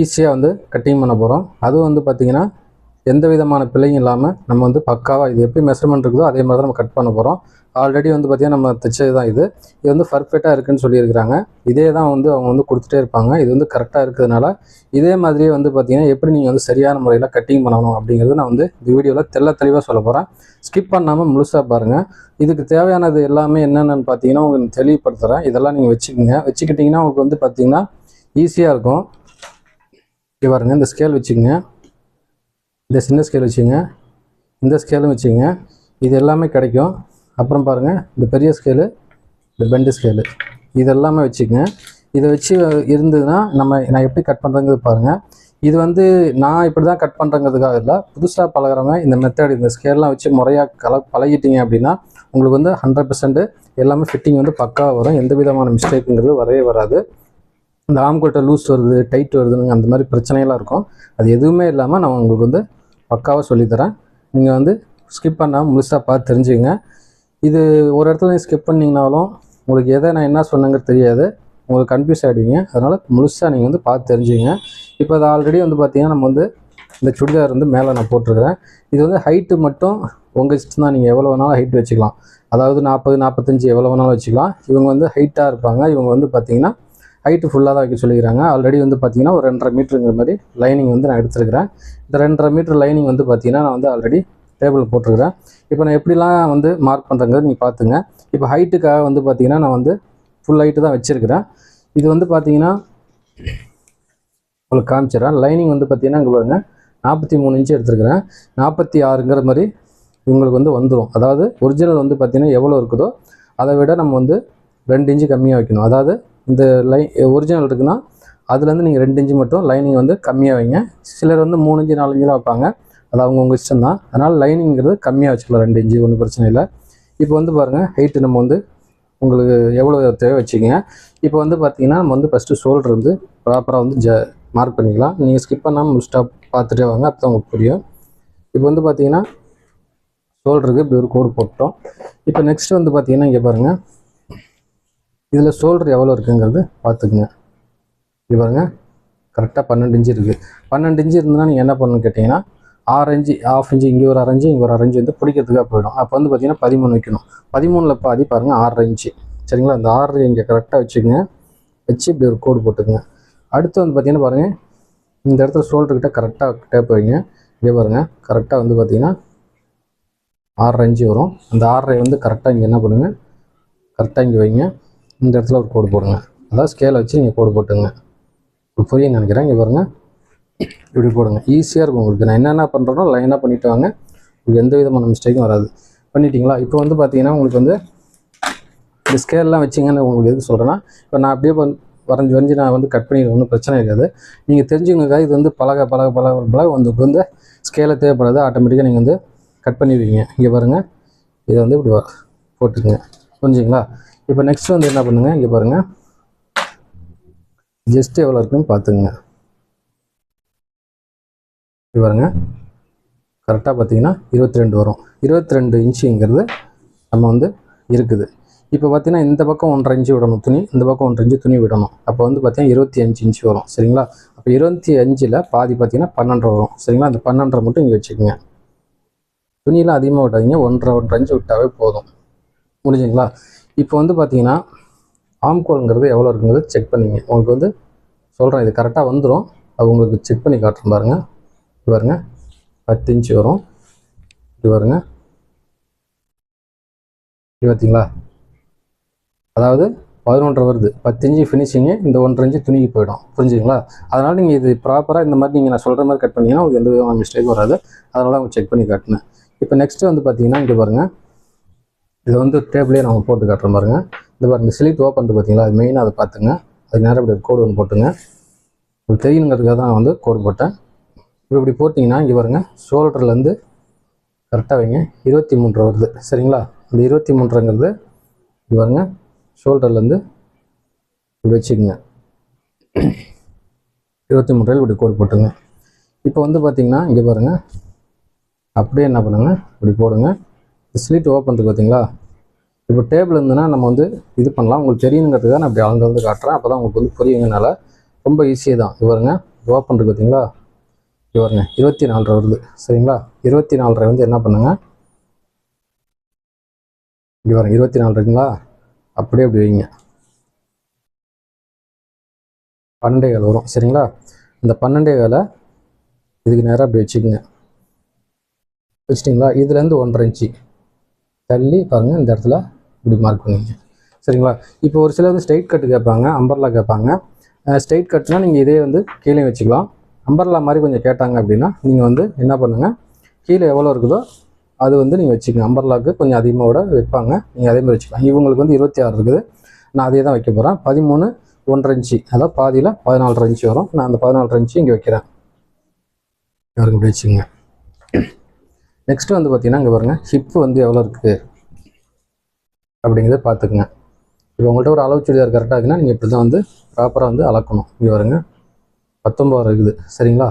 ஈஸியாக வந்து கட்டிங் பண்ண போகிறோம். அதுவும் வந்து பார்த்திங்கன்னா எந்த விதமான பிழையும் இல்லாமல் நம்ம வந்து பக்காவாக இது எப்படி மெஷர்மெண்ட் இருக்குதோ அதே மாதிரி தான் நம்ம கட் பண்ண போகிறோம். ஆல்ரெடி வந்து பார்த்திங்கன்னா நம்ம தைச்சது தான் இது வந்து பர்ஃபெக்டாக இருக்குதுன்னு சொல்லியிருக்கிறாங்க. இதே தான் வந்து அவங்க வந்து கொடுத்துட்டே இருப்பாங்க. இது வந்து கரெக்டாக இருக்கிறதுனால இதே மாதிரியே வந்து பார்த்திங்கன்னா எப்படி நீங்கள் வந்து சரியான முறையில் கட்டிங் பண்ணணும் அப்படிங்கிறது நான் வந்து இந்த வீடியோவில் தெளிவாக சொல்ல போகிறேன். ஸ்கிப் பண்ணாமல் முழுசாக பாருங்கள். இதுக்கு தேவையானது எல்லாமே என்னென்னு பார்த்தீங்கன்னா உங்களுக்கு தெளிவுபடுத்துகிறேன். இதெல்லாம் நீங்கள் வச்சுக்கிட்டிங்கன்னா உங்களுக்கு வந்து பார்த்திங்கன்னா ஈஸியாக இருக்கும். இங்கே பாருங்க, இந்த ஸ்கேல் வச்சுக்கோங்க, இந்த சின்ன ஸ்கேல் வச்சுங்க, இந்த ஸ்கேலும் வச்சுங்க, இது எல்லாமே கிடைக்கும். அப்புறம் பாருங்கள், இந்த பெரிய ஸ்கேலு, இந்த பெண்டு ஸ்கேலு, இது எல்லாமே வச்சுக்கோங்க. இதை வச்சு இருந்ததுன்னா நான் எப்படி கட் பண்ணுறேங்கிறது பாருங்கள். இது வந்து நான் இப்படி தான் கட் பண்ணுறங்கிறதுக்காக இல்லை, புதுசாக பழகிறவங்க இந்த மெத்தட் இந்த ஸ்கேல்லாம் வச்சு முறையாக பழகிட்டீங்க அப்படின்னா உங்களுக்கு வந்து 100% எல்லாமே ஃபிட்டிங் வந்து பக்காவாக வரும். எந்த விதமான மிஸ்டேக்குங்கிறது வரவே வராது. இந்த ஆம்கோட்டை லூஸ் வருது, டைட் வருதுன்னு அந்த மாதிரி பிரச்சனையெல்லாம் இருக்கும். அது எதுவுமே இல்லாமல் நான் உங்களுக்கு வந்து பக்காவாக சொல்லித்தரேன். நீங்கள் வந்து ஸ்கிப் பண்ணாமல் முழுசாக பார்த்து தெரிஞ்சுங்க. இது ஒரு இடத்துல நீங்கள் ஸ்கிப் பண்ணிங்கனாலும் உங்களுக்கு எதை நான் என்ன சொன்னேங்கிறது தெரியாது, உங்களுக்கு கன்ஃபியூஸ் ஆகிடுவீங்க. அதனால் முழுசாக நீங்கள் வந்து பார்த்து தெரிஞ்சுங்க. இப்போ அது ஆல்ரெடி வந்து பார்த்திங்கன்னா நம்ம வந்து இந்த சுடிதார் வந்து மேலே நான் போட்டிருக்கிறேன். இது வந்து ஹைட்டு மட்டும் உங்கள் இஷ்டம் தான், நீங்கள் எவ்வளோ வேணாலும் ஹைட் வச்சுக்கலாம். அதாவது 40, 45 எவ்வளோ வேணாலும் வச்சுக்கலாம். இவங்க வந்து ஹைட்டாக இருப்பாங்க. இவங்க வந்து பார்த்திங்கன்னா ஹைட்டு ஃபுல்லாக தான் வைக்க சொல்லிக்கிறாங்க. ஆல்ரெடி வந்து பார்த்திங்கன்னா ஒரு 2.5 மீட்டருங்கிற மாதிரி லைனிங் வந்து நான் எடுத்துருக்கிறேன். இந்த 2.5 மீட்டர் லைனிங் வந்து பார்த்திங்கன்னா நான் வந்து ஆல்ரெடி டேபிள் போட்டிருக்கிறேன். இப்போ நான் எப்படிலாம் வந்து மார்க் பண்ணுறேங்கிறது நீங்கள் பார்த்துங்க. இப்போ ஹைட்டுக்காக வந்து பார்த்திங்கன்னா நான் வந்து ஃபுல் ஹைட்டு தான் வச்சுருக்கிறேன். இது வந்து பார்த்திங்கன்னா உங்களுக்கு காமிச்சிடறேன். லைனிங் வந்து பார்த்திங்கன்னா இங்கே பாருங்கள், 43 இன்ச்சு எடுத்துருக்கிறேன். 46ங்கிற மாதிரி இவங்களுக்கு வந்து வந்துடும். அதாவது ஒரிஜினல் வந்து பார்த்திங்கன்னா எவ்வளோ இருக்குதோ அதை விட நம்ம வந்து 2 இன்ச்சு கம்மியாக வைக்கணும். அதாவது இந்த ஒரிஜினல் இருக்குன்னா அதுலேருந்து நீங்கள் 2 இன்ச்சு மட்டும் லைனிங் வந்து கம்மியாக வைங்க. சிலர் வந்து 3 இன்ச்சு 4 இன்ச்சுலாம் வைப்பாங்க. அது அவங்கவுங்க இஷ்டம் தான். அதனால் லைனிங்கிறது கம்மியாக வச்சுக்கலாம், 2 இன்ச்சு, ஒன்றும் பிரச்சனை இல்லை. இப்போ வந்து பாருங்கள், ஹைட்டு நம்ம வந்து உங்களுக்கு எவ்வளோ தேவை வச்சுக்கோங்க. இப்போ வந்து பார்த்திங்கன்னா நம்ம வந்து ஃபஸ்ட்டு ஷோல்டர் வந்து ப்ராப்பராக வந்து மார்க் பண்ணிக்கலாம். நீங்கள் ஸ்கிப் பண்ணாமல் முஸ்டாப் பார்த்துட்டே வாங்க, அப்போ தான் உங்களுக்கு புரியும். இப்போ வந்து பார்த்திங்கன்னா ஷோல்டருக்கு இப்படி ஒரு கோடு போட்டோம். இப்போ நெக்ஸ்ட்டு வந்து பார்த்திங்கன்னா இங்கே பாருங்கள், இதில் ஷோல்டர் எவ்வளோ இருக்குங்கிறது பார்த்துக்குங்க. இது பாருங்கள், கரெக்டாக 12 இன்ச்சு இருக்குது. 12 இன்ச்சு இருந்ததுன்னா நீங்கள் என்ன பண்ணணும்னு கேட்டிங்கன்னா 6 இன்ச்சு, 1/2 இன்ச்சு, இங்கே ஒரு 1/2 இன்ச்சு, இங்கே ஒரு 1/2 இன்ச்சு வந்து பிடிக்கிறதுக்காக போயிடும். அப்போ வந்து பார்த்திங்கன்னா 13 வைக்கணும். 13ல் பாதி பாருங்கள் 6.5 இன்ச்சு. சரிங்களா? அந்த 6 இங்கே கரெக்டாக வச்சுக்கோங்க. வச்சு இப்படி ஒரு கோடு போட்டுக்குங்க. அடுத்து வந்து பார்த்திங்கன்னா பாருங்கள், இந்த இடத்துல ஷோல்டர்கிட்ட கரெக்டாக டேப் வைங்க. இங்கே பாருங்கள், கரெக்டாக வந்து பார்த்திங்கன்னா 6.5 இன்ச்சு வரும். அந்த 6.5 வந்து கரெக்டாக இங்கே என்ன பண்ணுங்கள், கரெக்டாக இங்கே வைங்க. இந்த இடத்துல ஒரு கோடு போடுங்க. அதாவது ஸ்கேலை வச்சு நீங்கள் கோடு போட்டுங்க. புரியுன்னு நினைக்கிறேன். இங்கே பாருங்கள், இப்படி போடுங்க. ஈஸியாக இருக்கும் உங்களுக்கு. நான் என்னென்ன பண்ணுறேனோ லைனாக பண்ணிவிட்டு வாங்க, உங்களுக்கு எந்த விதமான மிஸ்டேக்கும் வராது. பண்ணிட்டீங்களா? இப்போ வந்து பார்த்திங்கன்னா உங்களுக்கு வந்து இந்த ஸ்கேல்லாம் வச்சிங்கன்னு உங்களுக்கு எதுக்கு சொல்கிறேன்னா, இப்போ நான் அப்படியே வரைஞ்சி நான் வந்து கட் பண்ணிடுவேன், ஒன்றும் பிரச்சனை இருக்காது. நீங்கள் தெரிஞ்சுங்க, இது வந்து பழக உங்களுக்கு வந்து ஸ்கேலை தேவைப்படாது. ஆட்டோமேட்டிக்காக நீங்கள் வந்து கட் பண்ணிடுவீங்க. இங்கே பாருங்கள், இதை வந்து இப்படி போட்டுக்குங்க. புரிஞ்சுங்களா? இப்போ நெக்ஸ்ட் வந்து என்ன பண்ணுங்கள், இங்கே பாருங்கள், ஜஸ்ட் எவ்வளோ இருக்குன்னு பார்த்துங்க. இது பாருங்கள், கரெக்டாக பார்த்தீங்கன்னா 22 வரும். 22 இன்ச்சுங்கிறது நம்ம வந்து இருக்குது. இப்போ பார்த்தீங்கன்னா இந்த பக்கம் 1.5 இன்ச்சு விடணும் துணி, இந்த பக்கம் 1.5 இன்ச்சு துணி விடணும். அப்போ வந்து பார்த்தீங்கன்னா 25 இன்ச்சு வரும். சரிங்களா? அப்போ 25ல் பாதி பார்த்தீங்கன்னா 12 வரும். சரிங்களா? அந்த 12 மட்டும் இங்கே வச்சுக்கோங்க. துணியெலாம் அதிகமாக விட்டாதீங்க, 1.5 இன்ச்சு விட்டாவே போதும். முடிஞ்சுங்களா? இப்போ வந்து பார்த்தீங்கன்னா ஆம்கோல்ங்கிறது எவ்வளோ இருக்குங்கிறது செக் பண்ணிங்க. உங்களுக்கு வந்து சொல்கிறேன், இது கரெக்டாக வந்துடும். அது உங்களுக்கு செக் பண்ணி காட்டுறேன் பாருங்கள். இது பாருங்கள், 10 இன்ச்சு வரும். இது பாருங்கள், இது பார்த்தீங்களா? அதாவது 11 வருது. 10 இன்ச்சு ஃபினிஷிங்கு, இந்த 1.5 இன்ச்சு துணிக்கு போயிடும். புரிஞ்சுங்களா? அதனால் நீங்கள் இது ப்ராப்பராக இந்த மாதிரி நீங்கள் நான் சொல்கிற மாதிரி கட் பண்ணிங்கன்னா உங்களுக்கு எந்த விதமான மிஸ்டேக் வராது. அதனால தான் உங்களுக்கு செக் பண்ணி காட்டினேன். இப்போ நெக்ஸ்ட்டு வந்து பார்த்தீங்கன்னா இங்கே பாருங்கள், இதை வந்து டேபிளே நம்ம போட்டு காட்டுற பாருங்கள். இந்த பாருங்கள், இந்த ஸ்லிட் ஓப்பன் வந்து பார்த்தீங்களா, அது மெயினாக அதை பார்த்துங்க. அது நேரம் இப்படி கோடு ஒன்று போட்டுங்க. உங்களுக்கு தெரியணுங்கிறதுக்காக தான் நான் வந்து கோடு போட்டேன். இப்போ இப்படி போட்டிங்கன்னா இங்கே பாருங்கள், ஷோல்டர்லேருந்து கரெக்டாக வைங்க. 23 வருது. சரிங்களா? இந்த 23ங்கிறது இது பாருங்கள், ஷோல்டர்லேருந்து இப்படி வச்சுக்கோங்க. 23 இப்படி கோடு போட்டுங்க. இப்போ வந்து பார்த்திங்கன்னா இங்கே பாருங்கள், அப்படியே என்ன பண்ணுங்க, இப்படி போடுங்க. ஸ்லிட் ஓப்பன் இருக்குது பார்த்தீங்களா? இப்போ டேபிள் இருந்ததுன்னா நம்ம வந்து இது பண்ணலாம். உங்களுக்கு தெரியணுங்கிறதுக்காக நான் அப்படி அளந்து வந்து காட்டுறேன். அப்போ தான் உங்களுக்கு வந்து புரியுங்கனால ரொம்ப ஈஸியாக தான். இது பாருங்க, ஓப்பன் இருக்குது பார்த்தீங்களா, இது பாருங்க 24 வருது. சரிங்களா, 24 வந்து என்ன பண்ணுங்க, இப்படி பாருங்க 24 இருக்குங்களா, அப்படியே அப்படி வைங்க. 12 வரும். சரிங்களா, இந்த 12 இதுக்கு நேராக அப்படி வச்சுக்கோங்க. வச்சிட்டிங்களா, இதுலேருந்து 1.5 இன்ச்சு தள்ளி பாருங்கள் இந்த இடத்துல இப்படி மார்க் பண்ணிங்க. சரிங்களா, இப்போ ஒரு சிலர் வந்து ஸ்ட்ரைட் கட்டு கேட்பாங்க, அம்பர்லா கேட்பாங்க. ஸ்ட்ரைட் கட்னா நீங்கள் இதே வந்து கீழே வச்சுக்கலாம். அம்பர்லா மாதிரி கொஞ்சம் கேட்டாங்க அப்படின்னா நீங்கள் வந்து என்ன பண்ணுங்கள், கீழே எவ்வளோ இருக்குதோ அது வந்து நீங்கள் வச்சுக்கோங்க. அம்பர்லாவுக்கு கொஞ்சம் அதிகமாக வைப்பாங்க, நீங்கள் அதே மாதிரி வச்சுக்கலாம். இவங்களுக்கு வந்து 26 இருக்குது, நான் அதே தான் வைக்க போகிறேன். 13 1.5 இன்ச்சு, அதாவது பாதியில் 14.5 இன்ச்சு வரும். நான் அந்த 14.5 இன்ச்சு இங்கே வைக்கிறேன். யாருக்கு இப்படி வச்சுக்கோங்க. நெக்ஸ்ட்டு வந்து பார்த்தீங்கன்னா இங்கே பாருங்கள், ஹிப்பு வந்து எவ்வளோ இருக்குது அப்படிங்கிறத பார்த்துக்குங்க. இப்போ உங்கள்கிட்ட ஒரு அளவு சுடிதார் கரெக்டாக இருக்குன்னா நீங்கள் இப்படி தான் வந்து ப்ராப்பராக வந்து அளக்கணும். இங்கே பாருங்க 19 இருக்குது. சரிங்களா,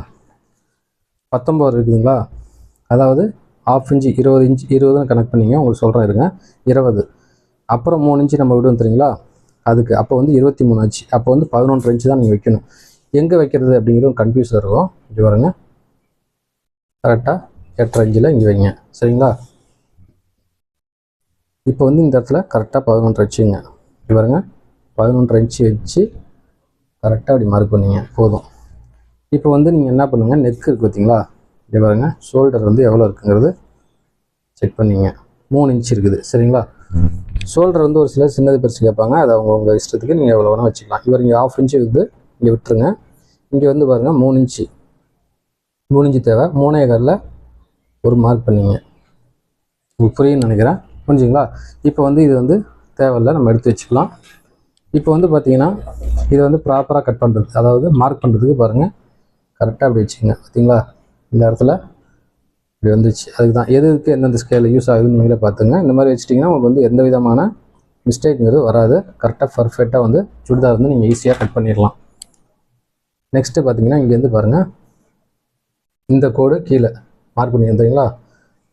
19 இருக்குதுங்களா, அதாவது 1/2 இன்ச்சு 20 இன்ச்சு 20ன்னு கனெக்ட் பண்ணிங்க. உங்களுக்கு சொல்கிறேன் இருங்க, 20 அப்புறம் 3 இன்ச்சு நம்ம விடுவோம் தெரியுங்களா, அதுக்கு அப்போ வந்து 23 ஆச்சு. அப்போ வந்து 11 இன்ச்சு தான் நீங்கள் வைக்கணும். எங்கே வைக்கிறது அப்படிங்கிற ஒரு கன்ஃபியூஸாக இருக்கும். இங்கே பாருங்க, கரெக்டாக 8.5 இன்ச்சில் இங்கே வைங்க. சரிங்களா, இப்போ வந்து இந்த இடத்துல கரெக்டாக 11 வச்சுங்க. இங்கே பாருங்க 11 இன்ச்சு வச்சு கரெக்டாக அப்படி மார்க் பண்ணிங்க போதும். இப்போ வந்து நீங்கள் என்ன பண்ணுங்கள், நெக் இருக்குது பார்த்தீங்களா, இங்கே பாருங்கள் ஷோல்டர் வந்து எவ்வளோ இருக்குங்கிறது செக் பண்ணிங்க. 3 இன்ச்சு இருக்குது. சரிங்களா, ஷோல்டர் வந்து ஒரு சிலர் சின்னது பெருசு கேட்பாங்க, அது அவங்க இஷ்டத்துக்கு நீங்கள் எவ்வளோ வேணால் வச்சுக்கலாம். இவர் இங்கே 1/2 இன்ச்சு வந்து இங்கே விட்டுருங்க. இங்கே வந்து பாருங்கள் 3 இன்ச்சு தேவை. 3.25 ஒரு மார்க் பண்ணிங்க. உங்களுக்கு புரியுன்னு நினைக்கிறேன், புரிஞ்சுங்களா. இப்போ வந்து இது வந்து தேவையில்லை, நம்ம எடுத்து வச்சுக்கலாம். இப்போ வந்து பார்த்தீங்கன்னா இதை வந்து ப்ராப்பராக கட் பண்ணுறது, அதாவது மார்க் பண்ணுறதுக்கு பாருங்கள் கரெக்டாக அப்படி வச்சுக்கோங்க. பார்த்தீங்களா, இந்த இடத்துல இப்படி வந்துச்சு. அதுக்கு தான் எதுக்கு எந்தெந்த ஸ்கேலில் யூஸ் ஆகுதுன்னு நீங்களே பார்த்துங்க. இந்த மாதிரி வச்சிட்டிங்கன்னா உங்களுக்கு வந்து எந்த விதமான மிஸ்டேக்குங்கிறது வராது. கரெக்டாக பர்ஃபெக்டாக வந்து சுடிதார் வந்து நீங்கள் ஈஸியாக கட் பண்ணிடலாம். நெக்ஸ்ட்டு பார்த்தீங்கன்னா இங்கேருந்து பாருங்கள், இந்த கோடு கீழே மார்க் பண்ணி வந்துங்களா,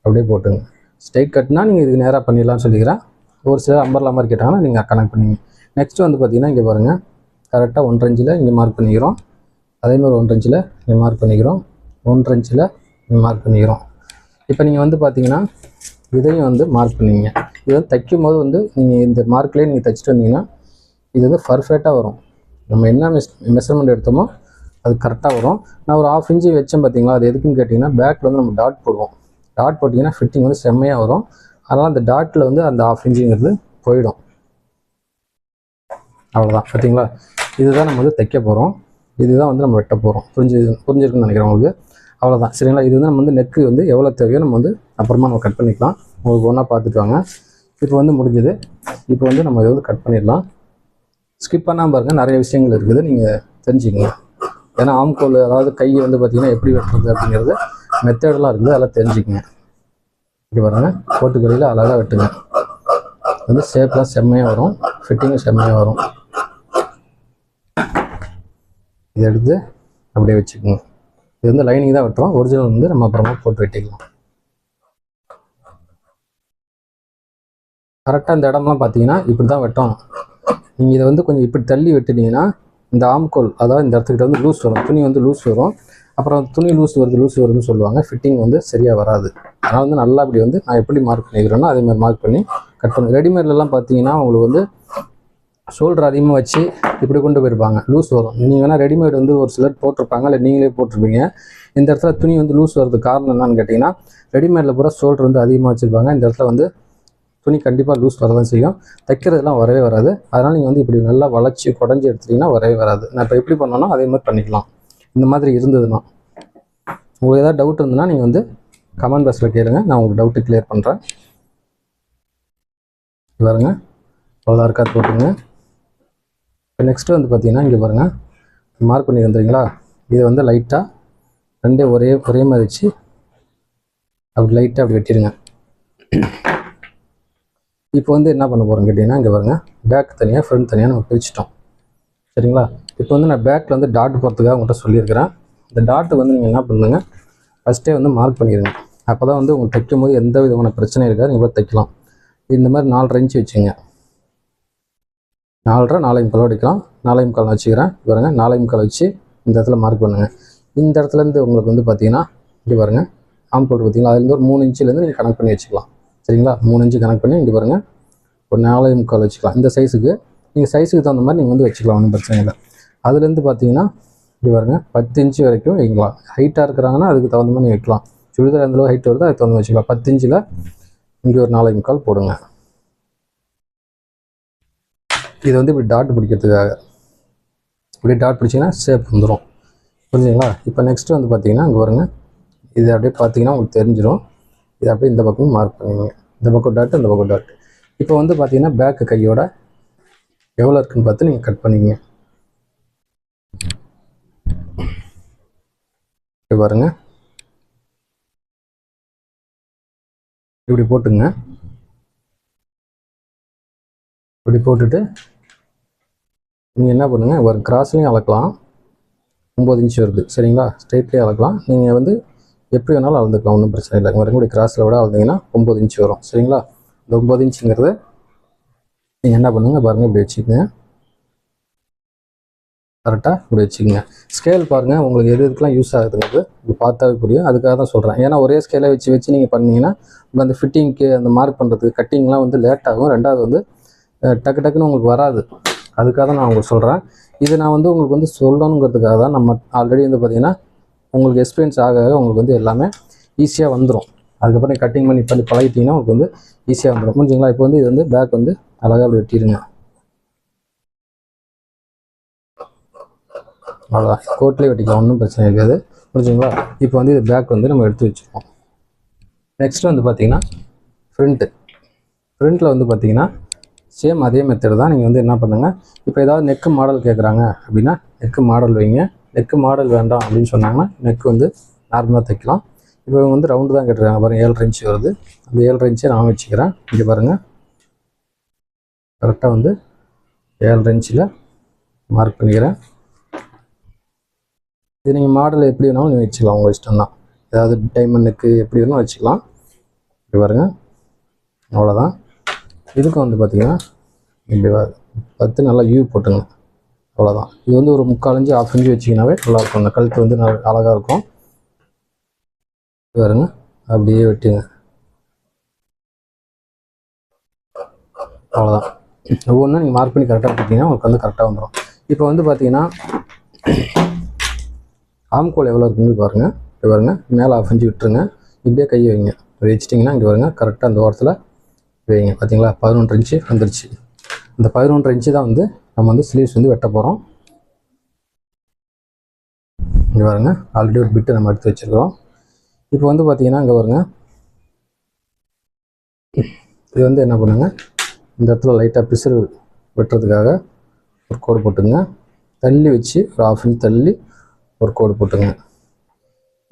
அப்படியே போட்டுங்க. ஸ்ட்ரைட் கட்னா நீங்கள் இதுக்கு நேராக பண்ணிடலாம்னு சொல்லிக்கிறேன். ஒரு சிலர் அம்பர்லா மாதிரி கேட்டாங்கன்னா நீங்கள் கனெக்ட் பண்ணிங்க. நெக்ஸ்ட்டு வந்து பார்த்தீங்கன்னா இங்கே பாருங்கள், கரெக்டாக 1.5 இன்ச்சில் இங்கே மார்க் பண்ணிக்கிறோம். அதேமாதிரி 1.5 இன்ச்சில் இங்கே மார்க் பண்ணிக்கிறோம். 1.5 இன்ச்சில் இங்கே மார்க் பண்ணிக்கிறோம். இப்போ நீங்கள் வந்து பார்த்தீங்கன்னா இதையும் வந்து மார்க் பண்ணிங்க. இது வந்து தைக்கும் போது வந்து நீங்கள் இந்த மார்க்லேயே நீங்கள் தைச்சிட்டு வந்தீங்கன்னா இது வந்து பர்ஃபெக்டாக வரும். நம்ம என்ன மெஷர்மெண்ட் எடுத்தோமோ அது கரெக்டாக வரும். நான் ஒரு 1/2 இன்ச்சு வச்சேன் பார்த்தீங்களா, அது எதுக்குன்னு கேட்டிங்கன்னா பேக்கில் வந்து நம்ம டாட் போடுவோம். டாட் போட்டிங்கன்னா ஃபிட்டிங் வந்து செம்மையாக வரும். அதனால் அந்த டாட்டில் வந்து அந்த 1/2 இன்ச்சுங்கிறது போயிடும். அவ்வளோதான். பார்த்தீங்களா, இதுதான் நம்ம வந்து தைக்க போகிறோம். இதுதான் வந்து நம்ம வெட்ட போகிறோம். புரிஞ்சிருக்குன்னு நினைக்கிறேன் உங்களுக்கு. அவ்வளோதான். சரிங்களா, இது வந்து நம்ம வந்து நெக்கு வந்து எவ்வளோ தேவையோ நம்ம வந்து அப்புறமா நம்ம கட் பண்ணிக்கலாம். உங்களுக்கு ஒன்றா பார்த்துட்டு வாங்க. இப்போ வந்து முடிஞ்சது. இப்போ வந்து நம்ம இதை வந்து கட் பண்ணிடலாம். ஸ்கிப் பண்ணாமல் பாருங்கள், நிறைய விஷயங்கள் இருக்குது, நீங்கள் தெரிஞ்சுக்கங்க. ஏன்னா ஆம்கோல், அதாவது கை வந்து பார்த்திங்கன்னா எப்படி வெட்டுறது அப்படிங்கிறது மெத்தடெலாம் இருக்குது, அதெல்லாம் தெரிஞ்சுக்கங்க. இங்கே பாருங்கள், போட்டுக்கடையில் அழகாக வெட்டுங்க. வந்து ஷேப்லாம் செம்மையாக வரும், ஃபிட்டிங்கும் செம்மையாக வரும். இதை எடுத்து அப்படியே வச்சுக்கோங்க. இது வந்து லைனிங் தான் வெட்டுறோம், ஒரிஜினல் வந்து நம்ம அப்புறமா போட்டு வெட்டிக்கலாம். கரெக்டாக இந்த இடம்லாம் பார்த்தீங்கன்னா இப்படி தான் வெட்டணும். நீங்கள் இதை வந்து கொஞ்சம் இப்படி தள்ளி வெட்டினீங்கன்னா இந்த ஆம்கோல், அதாவது இந்த இடத்துக்கிட்ட வந்து லூஸ் வரும், துணி வந்து லூஸ் வரும். அப்புறம் துணி லூஸ் வருதுன்னு சொல்லுவாங்க, ஃபிட்டிங் வந்து சரியாக வராது. அதனால் வந்து நல்லா அப்படி வந்து நான் எப்படி மார்க் பண்ணிக்கிறேன்னா அதே மாதிரி மார்க் பண்ணி கட் பண்ணி. ரெடிமேட்லலாம் பார்த்தீங்கன்னா உங்களுக்கு வந்து ஷோல்டர் அதிகமாக வச்சு இப்படி கொண்டு போயிருப்பாங்க, லூஸ் வரும். நீங்கள் வேணால் ரெடிமேட் வந்து ஒரு சிலர் போட்டிருப்பாங்க, இல்லை நீங்களே போட்டிருப்பீங்க. இந்த இடத்துல துணி வந்து லூஸ் வரதுக்கு காரணம் என்னன்னு கேட்டிங்கன்னா, ரெடிமேடில் பூரா ஷோல்டர் வந்து அதிகமாக வச்சுருப்பாங்க. இந்த இடத்துல வந்து துணி கண்டிப்பாக லூஸ் வரதான் செய்யும், தைக்கிறதுலாம் வரவே வராது. அதனால் நீங்கள் வந்து இப்படி நல்லா வளைச்சி குடஞ்சி எடுத்துட்டிங்கன்னா வரவே வராது. நான் இப்போ எப்படி பண்ணோன்னா அதே மாதிரி பண்ணிக்கலாம். இந்த மாதிரி இருந்ததுன்னா உங்களுக்கு ஏதாவது டவுட் இருந்ததுன்னா நீங்கள் வந்து கமெண்ட் பாக்ஸில் கேளுங்க, நான் உங்களுக்கு டவுட்டு கிளியர் பண்ணுறேன். பாருங்க, அவ்வளோதான் இருக்கா, போட்டுங்க. இப்போ நெக்ஸ்ட்டு வந்து பார்த்தீங்கன்னா இங்கே பாருங்கள், மார்க் பண்ணி வந்துடுறீங்களா, இதை வந்து லைட்டாக ரெண்டே ஒரே மாதிரி வச்சு அப்படி லைட்டாக அப்படி வெட்டிடுங்க. இப்போ வந்து என்ன பண்ண போகிறோம் கேட்டிங்கன்னா, இங்கே பாருங்கள், பேக் தனியாக ஃப்ரண்ட் தனியாக நம்ம பிரிச்சிட்டோம். சரிங்களா, இப்போ வந்து நான் பேக்கில் வந்து டாட் போகிறதுக்காக உங்கள்கிட்ட சொல்லியிருக்கிறேன். இந்த டாட்டு வந்து நீங்கள் என்ன பண்ணுங்க, ஃபஸ்ட்டே வந்து மார்க் பண்ணிடுங்க. அப்போ தான் வந்து உங்களுக்கு தைக்கும் போது எந்த விதமான பிரச்சனை இருக்காது, நீங்கள் தைக்கலாம். இந்த மாதிரி 4.5 இன்ச்சு வச்சுங்க. 4.5 4.25 அடிக்கலாம். 4.25 நான் வச்சுக்கிறேன். பாருங்கள், 4.25 வச்சு இந்த இடத்துல மார்க் பண்ணுங்கள். இந்த இடத்துலேருந்து உங்களுக்கு வந்து பார்த்தீங்கன்னா இங்கே பாருங்கள் ஆம் கோல் பார்த்தீங்களா, அதுலேருந்து ஒரு 3 இன்ச்சிலேருந்து நீங்கள் கனெக்ட் பண்ணி வச்சுக்கலாம். சரிங்களா, 3 இன்ச்சு கனெக்ட் பண்ணி இங்கே பாருங்கள் ஒரு 4.25 வச்சுக்கலாம். இந்த சைஸுக்கு நீங்கள் சைஸுக்கு தகுந்த மாதிரி நீங்கள் வந்து வச்சுக்கலாம், ஒன்றும் பிரச்சனை இல்லை. அதுலேருந்து பார்த்தீங்கன்னா இங்கே பாருங்கள் 10 இன்ச்சு வரைக்கும் வைக்கலாம். ஹைட்டாக இருக்கிறாங்கன்னா அதுக்கு தகுந்த மாதிரி வைக்கலாம். சுடிதார் எந்தளவு ஹைட் வருதோ அதுக்கு தகுந்த வச்சுக்கலாம். 10 இன்ச்சில் இங்கே ஒரு 4.25 போடுங்க. இது வந்து இப்படி டாட் பிடிக்கிறதுக்காக இப்படி டாட் பிடிச்சிங்கன்னா ஷேப் வந்துடும். புரிஞ்சுங்களா? இப்போ நெக்ஸ்ட்டு வந்து பார்த்தீங்கன்னா இங்கே வருங்க, இது அப்படியே பார்த்தீங்கன்னா உங்களுக்கு தெரிஞ்சிடும். இது அப்படியே இந்த பக்கம் மார்க் பண்ணுவீங்க. இந்த பக்கம் டாட், இந்த பக்கம் டாட். இப்போ வந்து பார்த்தீங்கன்னா பேக்கு கையோட எவ்வளோ இருக்குன்னு பார்த்து நீங்கள் கட் பண்ணிங்க. இப்போ பாருங்க, இப்படி போட்டுங்க. இப்படி போட்டுட்டு நீங்கள் என்ன பண்ணுங்கள், ஒரு கிராஸ்லேயும் அளக்கலாம். 9 இன்ச்சு வருது. சரிங்களா, ஸ்ட்ரெயிட்லேயே அளக்கலாம். நீங்கள் வந்து எப்படி வேணாலும் அளந்துக்கலாம், ஒன்றும் பிரச்சனை இல்லை. மறுபடியும் கிராஸில் விட அளந்தீங்கன்னா 9 இன்ச்சு வரும். சரிங்களா, இந்த 9 இன்ச்சுங்கிறது நீங்கள் என்ன பண்ணுங்கள் பாருங்கள், இப்படி வச்சுக்கோங்க. கரெக்டாக இப்படி வச்சுக்கோங்க. ஸ்கேல் பாருங்கள் உங்களுக்கு எது எதுக்கெலாம் யூஸ் ஆகுதுங்கிறது இது பார்த்தாவே புரியும். அதுக்காக தான் சொல்கிறேன். ஏன்னா ஒரே ஸ்கேலை வச்சு நீங்கள் பண்ணிங்கன்னா அந்த ஃபிட்டிங்க்கு அந்த மார்க் பண்ணுறதுக்கு கட்டிங்லாம் வந்து லேட் ஆகும். ரெண்டாவது வந்து டக்கு டக்குன்னு உங்களுக்கு வராது. அதுக்காக தான் நான் உங்களுக்கு சொல்கிறேன். இது நான் வந்து உங்களுக்கு வந்து சொல்லணுங்கிறதுக்காக தான். நம்ம ஆல்ரெடி வந்து பார்த்திங்கன்னா உங்களுக்கு எக்ஸ்பீரியன்ஸ் ஆக உங்களுக்கு வந்து எல்லாமே ஈஸியாக வந்துடும். அதுக்கப்புறம் கட்டிங் பண்ணி பழகிட்டிங்கன்னா உங்களுக்கு வந்து ஈஸியாக வந்துடும். புரிஞ்சுங்களா? இப்போ வந்து இது வந்து பேக் வந்து அழகாக அப்படி வெட்டிடுங்க. அவ்வளோதான், கோட்லேயே வெட்டிக்கலாம், ஒன்றும் பிரச்சனை இருக்காது. புரிஞ்சுங்களா? இப்போ வந்து இது பேக் வந்து நம்ம எடுத்து வச்சுருக்கோம். நெக்ஸ்ட் வந்து பார்த்திங்கன்னா ஃப்ரண்ட்டில் வந்து பார்த்திங்கன்னா சேம் அதே மெத்தட் தான். நீங்கள் வந்து என்ன பண்ணுங்கள், இப்போ ஏதாவது நெக்கு மாடல் கேட்குறாங்க அப்படின்னா நெக்கு மாடல் வைங்க. நெக்கு மாடல் வேண்டாம் அப்படின்னு சொன்னாங்கன்னா நெக்கு வந்து நார்மலாக தைக்கலாம். இப்போ இவங்க வந்து ரவுண்டு தான் கேட்டிருக்காங்க பாருங்கள், 7.5 இன்ச்சு வருது. அந்த 7.5 இன்ச்சை நான் வச்சுக்கிறேன். இங்கே பாருங்கள், கரெக்டாக வந்து 7.5 இன்ச்சில் மார்க் பண்ணிக்கிறேன். இது நீங்கள் மாடல் எப்படி வேணாலும் நீங்கள் வச்சுக்கலாம், உங்கள் இஷ்டம் தான். ஏதாவது டைமண்ட் நெக்கு எப்படி வேணாலும் வச்சுக்கலாம். இப்படி பாருங்கள், அவ்வளோதான். இதுக்கும் வந்து பார்த்திங்கன்னா இப்படி 10 நல்லா யூ போட்டுங்க. அவ்வளோதான். இது வந்து ஒரு 3/4 இன்ச்சு 1/2 இன்ச்சு வச்சிங்கனாவே நல்லாயிருக்கும். அந்த கழுத்து வந்து அழகாக இருக்கும். பாருங்க, அப்படியே வெட்டுங்க. அவ்வளோதான். ஒவ்வொன்றும் நீங்கள் மார்க் பண்ணி கரெக்டாக கொடுத்தீங்கன்னா உங்களுக்கு வந்து கரெக்டாக வந்துடும். இப்போ வந்து பார்த்தீங்கன்னா ஆம்கோல் எவ்வளோ இருக்குன்னு பாருங்கள். இப்போ பாருங்கள், மேலே 1/2 இன்ச்சு விட்டுருங்க. இப்படியே கை வைங்க. வச்சிட்டிங்கன்னா இங்கே பாருங்கள், கரெக்டாக அந்த ஓரத்தில் வைங்க. பார்த்தீங்களா, 11.5 இன்ச்சு வந்துருச்சு. இந்த 11.5 இன்ச்சு தான் வந்து நம்ம வந்து ஸ்லீவ்ஸ் வந்து வெட்ட போகிறோம். இங்கே பாருங்கள், ஆல்ரெடி ஒரு பிட்டு நம்ம எடுத்து வச்சுருக்கோம். இப்போ வந்து பார்த்தீங்கன்னா இங்கே பாருங்கள், இது வந்து என்ன பண்ணுங்க, இந்த இடத்துல லைட்டாக பிசுறு வெட்டுறதுக்காக ஒரு கோடு போட்டுங்க. தள்ளி வச்சு ஒரு 1/2 இன்ச் தள்ளி ஒரு கோடு போட்டுங்க.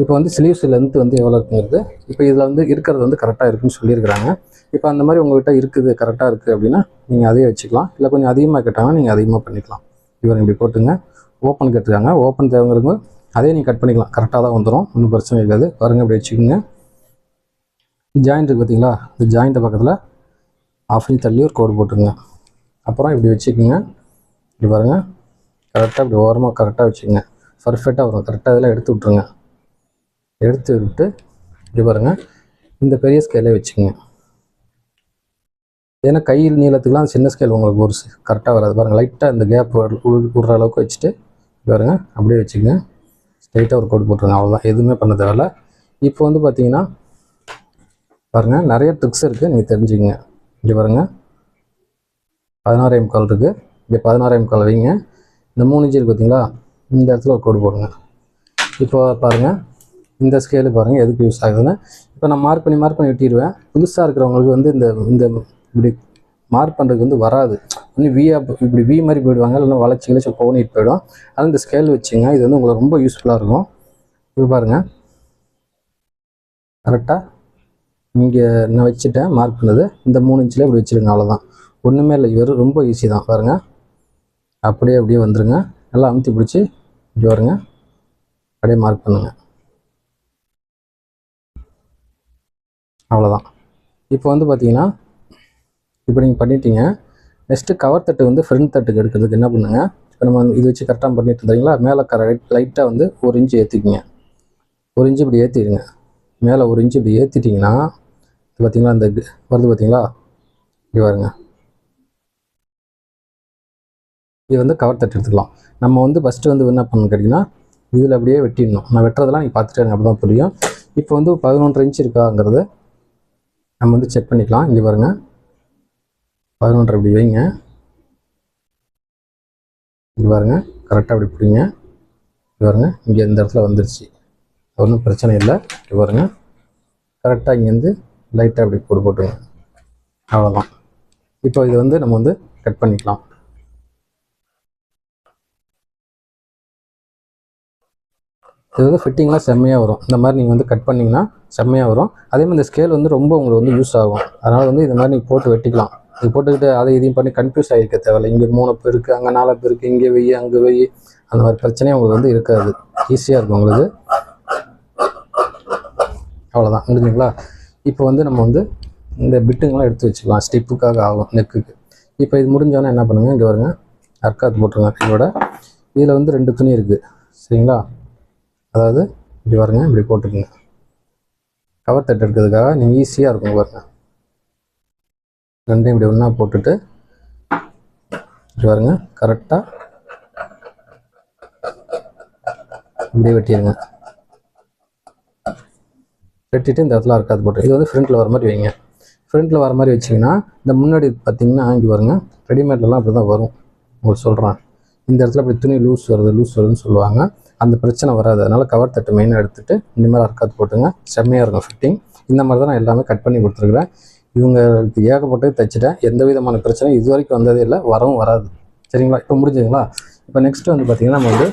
இப்போ வந்து ஸ்லீவ்ஸ் லென்த் வந்து எவ்வளோ இருக்குங்கிறது இப்போ இதில் வந்து இருக்கிறது வந்து கரெக்டாக இருக்குன்னு சொல்லியிருக்கிறாங்க. இப்போ அந்த மாதிரி உங்கள்கிட்ட இருக்குது, கரெக்டாக இருக்குது அப்படின்னா நீங்கள் அதே வச்சுக்கலாம். இல்லை கொஞ்சம் அதிகமாக கேட்டாங்கன்னா நீங்கள் அதிகமாக பண்ணிக்கலாம். இவங்க இப்படி போட்டுங்க. ஓப்பன் கேட்டுருக்காங்க, ஓப்பன் தேவைங்கிறது அதே நீங்கள் கட் பண்ணிக்கலாம். கரெக்டாக தான் வந்துடும், ஒன்றும் பிரச்சனை இருக்காது. பாருங்கள், இப்படி வச்சுக்கோங்க. ஜாயிண்ட் இருக்குது பார்த்தீங்களா, இந்த ஜாயிண்ட்டை பக்கத்தில் 1/2 இன்ச் தள்ளி ஒரு கோடு போட்டுருங்க. அப்புறம் இப்படி வச்சுக்கோங்க. இப்படி பாருங்கள், கரெக்டாக இப்படி ஓரமாக கரெக்டாக வச்சுக்கோங்க. பர்ஃபெக்டாக வரும். கரெக்டாக இதெல்லாம் எடுத்து விட்ருங்க. எடுத்து விட்டு இப்படி பாருங்கள், இந்த பெரிய ஸ்கேலே வச்சுக்கோங்க. ஏன்னா கையில் நீளத்துக்குலாம் சின்ன ஸ்கேல் உங்களுக்கு ஒரு கரெக்டாக வராது. பாருங்கள், லைட்டாக இந்த கேப் விடுற அளவுக்கு வச்சுட்டு பாருங்கள், அப்படியே வச்சுக்கோங்க. ஸ்ட்ரைட்டாக ஒரு கோடு போட்டுருங்க. அவ்வளோதான், எதுவுமே பண்ண தேவையில்ல. இப்போ வந்து பார்த்தீங்கன்னா பாருங்கள், நிறைய ட்ரிக்ஸ் இருக்குது, நீங்கள் தெரிஞ்சுக்கங்க. இப்படி பாருங்கள், 16.25 இருக்குது. இப்படி 16.25 வைங்க. இந்த 3 இன்ச்சு இருக்குது பார்த்தீங்களா, இந்த இடத்துல ஒரு கோடு போடுங்க. இப்போ பாருங்கள், இந்த ஸ்கேலு பாருங்கள் எதுக்கு யூஸ் ஆகுதுன்னு. இப்போ நான் மார்க் பண்ணி வெட்டிடுவேன். புதுசாக இருக்கிறவங்களுக்கு வந்து இந்த இப்படி மார்க் பண்ணுறதுக்கு வந்து வராது. இன்னும் இப்படி வி மாதிரி போயிடுவாங்க, இல்லைன்னா வளைச்சி கோணிட்டு போயிடும். அதனால் இந்த ஸ்கேல் வச்சுங்க. இது வந்து உங்களுக்கு ரொம்ப யூஸ்ஃபுல்லாக இருக்கும். இப்போ பாருங்கள், கரெக்டாக இங்கே நான் வச்சுட்டேன் மார்க் பண்ணது. இந்த 3 இன்ச்சில் இப்படி வச்சுருங்க. அவ்வளோதான், ஒன்றுமே இல்லை. இது ரொம்ப ஈஸி தான். பாருங்கள், அப்படியே வந்துருங்க. நல்லா அமுத்தி பிடிச்சி இப்படி வருங்க, அப்படியே மார்க் பண்ணுங்கள். அவ்வளோதான். இப்போ வந்து பார்த்தீங்கன்னா இப்போ நீங்கள் பண்ணிட்டீங்க. நெக்ஸ்ட்டு கவர் தட்டு வந்து ஃப்ரண்ட் தட்டுக்கு எடுக்கிறதுக்கு என்ன பண்ணுங்கள், இப்போ நம்ம இது வச்சு கரெக்டாக பண்ணிட்டு இருந்தீங்களா, மேலே லைட்டாக வந்து 1 இன்ச்சு ஏற்றிக்கிங்க. 1 இன்ச்சு இப்படி ஏற்றிடுங்க. மேலே 1 இன்ச்சு இப்படி ஏற்றிட்டிங்கன்னா பார்த்தீங்களா, இந்த வருது பார்த்தீங்களா, இப்படி வருங்க. இது வந்து கவர் தட்டு எடுத்துக்கலாம். நம்ம வந்து ஃபஸ்ட்டு வந்து என்ன பண்ணணும் கேட்டிங்கன்னா, இதில் அப்படியே வெட்டிடணும். நான் வெட்டுறதெல்லாம் நீங்கள் பார்த்துட்டு எனக்கு அப்படி தான் புரியும். இப்போ வந்து 11.5 இன்ச்சு இருக்காங்கிறது நம்ம வந்து செக் பண்ணிக்கலாம். இங்கே பாருங்கள், 11.5 இப்படி வைங்க. இங்கே பாருங்கள், கரெக்டாக அப்படி பிடிங்க. இங்கே பாருங்கள், இங்கே இந்த இடத்துல வந்துருச்சு, ஒன்றும் பிரச்சனை இல்லை. இங்கே பாருங்கள், கரெக்டாக இங்கேருந்து லைட்டாக அப்படி போட்டுங்க. அவ்வளோதான். இப்போ இது வந்து நம்ம வந்து கட் பண்ணிக்கலாம். இது வந்து ஃபிட்டிங்லாம் செம்மையாக வரும். இந்த மாதிரி நீங்கள் வந்து கட் பண்ணிங்கன்னா செம்மையாக வரும். அதே மாதிரி இந்த ஸ்கேல் வந்து ரொம்ப உங்களுக்கு வந்து யூஸ் ஆகும். அதனால் வந்து இந்த மாதிரி நீங்கள் போட்டு வெட்டிக்கலாம். இது போட்டுக்கிட்டு அதை இதையும் பண்ணி கன்ஃபியூஸ் ஆகிருக்க தேவையில்லை. இங்கே 3 பேருக்கு, அங்கே 4 பேருக்கு, இங்கே வெய்யி அங்கே வெய்யி, அந்த மாதிரி பிரச்சனையும் உங்களுக்கு வந்து இருக்காது. ஈஸியாக இருக்கும் உங்களுக்கு. அவ்வளோதான், முடிஞ்சுங்களா? இப்போ வந்து நம்ம வந்து இந்த பிட்டுங்கெல்லாம் எடுத்து வச்சுக்கலாம், ஸ்டிப்புக்காக ஆகும் நெக்குக்கு. இப்போ இது முடிஞ்சோன்னே என்ன பண்ணுங்கள், இங்கே வருங்க, அர்க்காத் போட்டுருங்க. இதோட இதில் வந்து 2 துணி இருக்குது, சரிங்களா? அதாவது இப்படி பாருங்க, இப்படி போட்டுக்குங்க. கவர் தட்டு எடுக்கிறதுக்காக நீங்கள் ஈஸியாக இருக்கும் பாருங்க. 2 இப்படி ஒன்றா போட்டுட்டு இப்படி பாருங்க, கரெக்டாக இப்படியே வெட்டிடுங்க. வெட்டிட்டு இந்த இடத்துல இருக்காது போட்டு இது வந்து ஃப்ரண்ட்டில் வர மாதிரி வைங்க. ஃப்ரண்ட்டில் வர மாதிரி வச்சிங்கன்னா இந்த முன்னாடி பார்த்தீங்கன்னா இங்கே பாருங்க, ரெடிமேட்லலாம் அப்படி தான் வரும். உங்களுக்கு சொல்கிறேன், இந்த இடத்துல அப்படி துணி லூஸ் வருதுன்னு சொல்லுவாங்க. அந்த பிரச்சனை வராது. அதனால் கவர் தட்டு மெயினாக எடுத்துகிட்டு இந்த மாதிரி அர்க்காத் போட்டுங்க. செம்மையாக இருக்கும் ஃபிட்டிங். இந்த மாதிரி தான் நான் எல்லாமே கட் பண்ணி கொடுத்துருக்குறேன். இவங்களுக்கு ஏகப்பட்டது தைச்சிட்டேன். எந்த விதமான பிரச்சனையும் இது வரைக்கும் வந்ததே இல்லை, வரவும் வராது. சரிங்களா? இப்போ முடிஞ்சுங்களா? இப்போ நெக்ஸ்ட்டு வந்து பார்த்திங்கன்னா நம்ம வந்து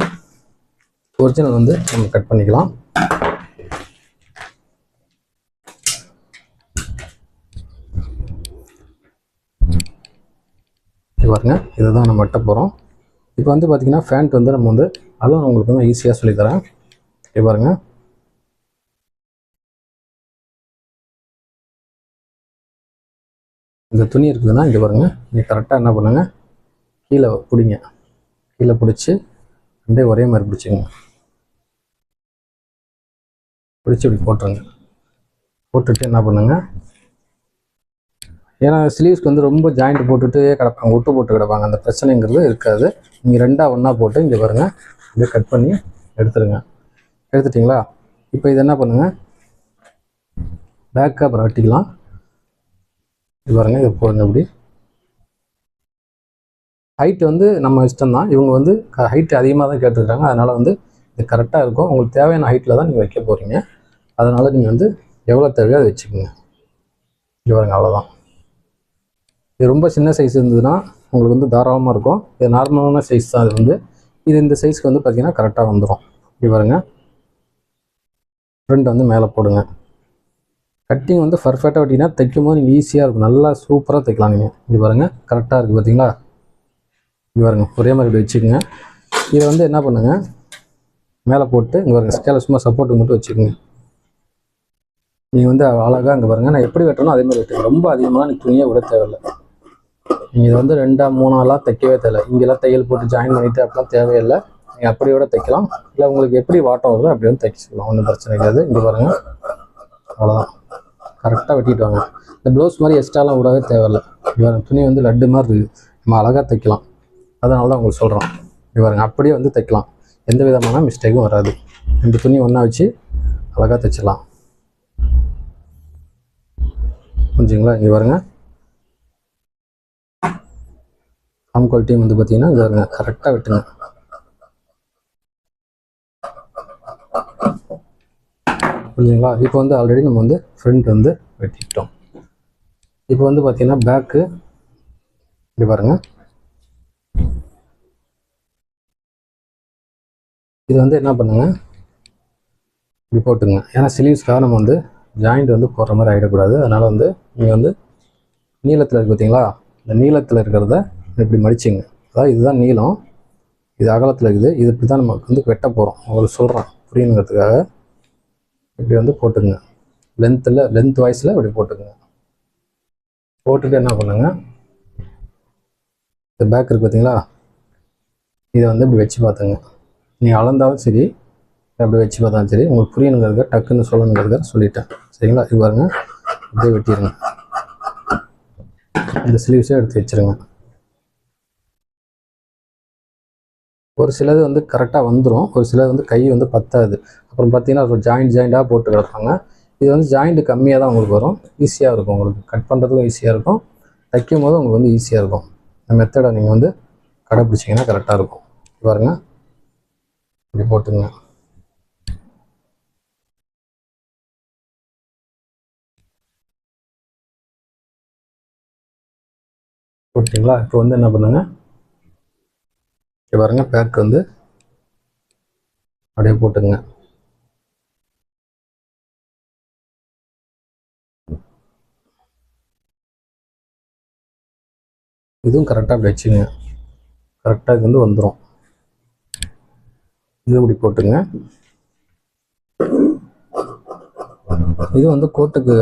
ஒரிஜினல் வந்து நம்ம கட் பண்ணிக்கலாம். பாருங்க, இதை தான் நம்ம வெட்ட போகிறோம். இப்போ வந்து பார்த்திங்கன்னா ஃபேண்ட் வந்து நம்ம வந்து அதுவும் உங்களுக்கு வந்து ஈஸியாக சொல்லித்தரேன். இப்போ பாருங்கள், இந்த துணி இருக்குதுன்னா இங்கே பாருங்கள், நீங்கள் கரெக்டாக என்ன பண்ணுங்கள், கீழே பிடிங்க. கீழே பிடிச்சி அப்படியே ஒரே மாதிரி பிடிச்சிங்க. பிடிச்சி இப்படி போட்டுருங்க. போட்டுட்டு என்ன பண்ணுங்கள், ஏன்னா ஸ்லீவ்ஸ்க்கு வந்து ரொம்ப ஜாயிண்ட் போட்டுட்டு கிடப்பாங்க, ஒட்டு போட்டு கிடப்பாங்க. அந்த பிரச்சனைங்கிறது இருக்காது. நீங்கள் 2ஆக ஒன்றா போட்டு இங்கே பாருங்கள், அப்படியே கட் பண்ணி எடுத்துருங்க. எடுத்துட்டிங்களா? இப்போ இது என்ன பண்ணுங்கள், பேக்காக அப்புறம் வெட்டிக்கலாம். இது பாருங்கள், இது போடுங்க. இப்படி ஹைட் வந்து நம்ம இஷ்டம் தான். இவங்க வந்து ஹைட் அதிகமாக தான் கேட்டுருக்காங்க. அதனால் வந்து இது கரெக்டாக இருக்கும். உங்களுக்கு தேவையான ஹைட்டில் தான் நீங்கள் வைக்க போகிறீங்க. அதனால் நீங்கள் வந்து எவ்வளோ தேவையோ அதை வச்சுக்கோங்க. இது பாருங்கள், அவ்வளோதான். இது ரொம்ப சின்ன சைஸ் இருந்ததுன்னா உங்களுக்கு வந்து தாராளமாக இருக்கும். இது நார்மலான சைஸ் தான். இது இந்த சைஸ்க்கு வந்து பார்த்திங்கன்னா கரெக்டாக வந்துடும். இப்படி பாருங்கள், ஃப்ரண்ட் வந்து மேலே போடுங்க. கட்டிங் வந்து பர்ஃபெக்டாக வெட்டிங்கன்னா தைக்கும் போது நீங்கள் ஈஸியாக இருக்கும், நல்லா சூப்பராக தைக்கலாம். நீங்கள் இப்படி பாருங்கள், கரெக்டாக இருக்குது பார்த்தீங்களா? இப்படி பாருங்கள், ஒரே மாதிரி இப்படி வச்சுக்கோங்க. இதை வந்து என்ன பண்ணுங்கள், மேலே போட்டு இங்கே பாருங்கள், ஸ்கேலை சும்மா சப்போர்ட்டுக்கு மட்டும் வச்சுக்கோங்க. நீங்கள் வந்து அழகாக இங்கே பாருங்கள், நான் எப்படி வெட்டணும் அதே மாதிரி வெட்டுங்க. ரொம்ப அதிகமாக நீங்கள் துணியை விட தேவையில்லை. நீங்கள் இதை வந்து 2ஆ 3ஆலாம் தைக்கவே தேவையில்லை. இங்கெல்லாம் தையல் போட்டு ஜாயின் பண்ணிவிட்டு அப்படிலாம் தேவையில்லை. நீங்கள் அப்படியோட தைக்கலாம். இல்லை உங்களுக்கு எப்படி வாட்டம் வருதோ அப்படி வந்து தைச்சிக்கலாம், ஒன்றும் பிரச்சனை கிடையாது. இங்கே பாருங்கள், அவ்வளோதான். கரெக்டாக வெட்டிட்டு வாங்க. இந்த ப்ளவுஸ் மாதிரி எக்ஸ்ட்ராலாம் விடவே தேவையில்லை. இவங்க துணி வந்து லட்டு மாதிரி இருக்குது, நம்ம அழகாக தைக்கலாம். அதனால தான் உங்களுக்கு சொல்கிறோம். இவருங்க அப்படியே வந்து தைக்கலாம், எந்த விதமான மிஸ்டேக்கும் வராது. 2 துணி ஒன்றா வச்சு அழகாக தைச்சிடலாம். புரிஞ்சுங்களா? இங்கே பாருங்கள், ஆம் குவாலிட்டியும் வந்து பார்த்தீங்கன்னா இங்கே பாருங்க, கரெக்டாக வெட்டுங்க. புரிஞ்சுங்களா? இப்போ வந்து ஆல்ரெடி நம்ம வந்து ஃப்ரண்ட் வந்து வெட்டிட்டோம். இப்போ வந்து பார்த்தீங்கன்னா பேக்கு இப்படி பாருங்கள், இது வந்து என்ன பண்ணுங்க, இப்படி போட்டுங்க. ஏன்னா ஸ்லீவ்ஸ்க்காக நம்ம வந்து ஜாயிண்ட் வந்து போடுற மாதிரி ஆகிடக்கூடாது. அதனால் வந்து நீங்கள் வந்து நீளத்தில் இருக்குது பார்த்தீங்களா, இந்த நீளத்தில் இருக்கிறத இப்படி மடிச்சிங்க. அதாவது இதுதான் நீளம், இது அகலத்தில் இருக்குது. இது இப்படி தான் நம்ம வந்து வெட்ட போகிறோம். உங்களுக்கு சொல்கிறேன் புரியணுங்கிறதுக்காக. இப்படி வந்து போட்டுங்க, லென்த் வாய்ஸில் இப்படி போட்டுங்க. போட்டுட்டு என்ன பண்ணுங்க, இந்த பேக் இருக்குது பார்த்தீங்களா, இதை வந்து இப்படி வச்சு பார்த்துங்க. நீங்கள் அளந்தாலும் சரி, அப்படி வச்சு பார்த்தாலும் சரி, உங்களுக்கு புரியணுங்கிறத டக்குன்னு சொல்லணுங்கிறத சொல்லிட்டேன். சரிங்களா? இது பாருங்க, அப்படியே வெட்டிடுங்க. இந்த ஸ்லீவ்ஸே எடுத்து வச்சுருங்க. ஒரு சிலது வந்து கரெக்டாக வந்துடும், ஒரு சிலது வந்து கை வந்து பத்தாது. அப்புறம் பார்த்தீங்கன்னா ஒரு ஜாயிண்டாக போட்டு கிடப்பாங்க. இது வந்து ஜாயிண்ட் கம்மியாக தான் உங்களுக்கு வரும். ஈஸியாக இருக்கும், உங்களுக்கு கட் பண்ணுறதுக்கும் ஈஸியாக இருக்கும், தைக்கும் போது உங்களுக்கு வந்து ஈஸியாக இருக்கும். இந்த மெத்தடை நீங்கள் வந்து கடைப்பிடிச்சிங்கன்னா கரெக்டாக இருக்கும். பாருங்க, இப்படி போட்டுங்க. போட்டிங்களா? இப்போ வந்து என்ன பண்ணுங்க, பாருங்க, பேக் வந்து அப்படியே போட்டுங்க. இதுவும் கரெக்டாக அப்படி வச்சுங்க. கரெக்டாக இது வந்து வந்துடும். இது இப்படி போட்டுங்க. இது வந்து கோட்டுக்கு,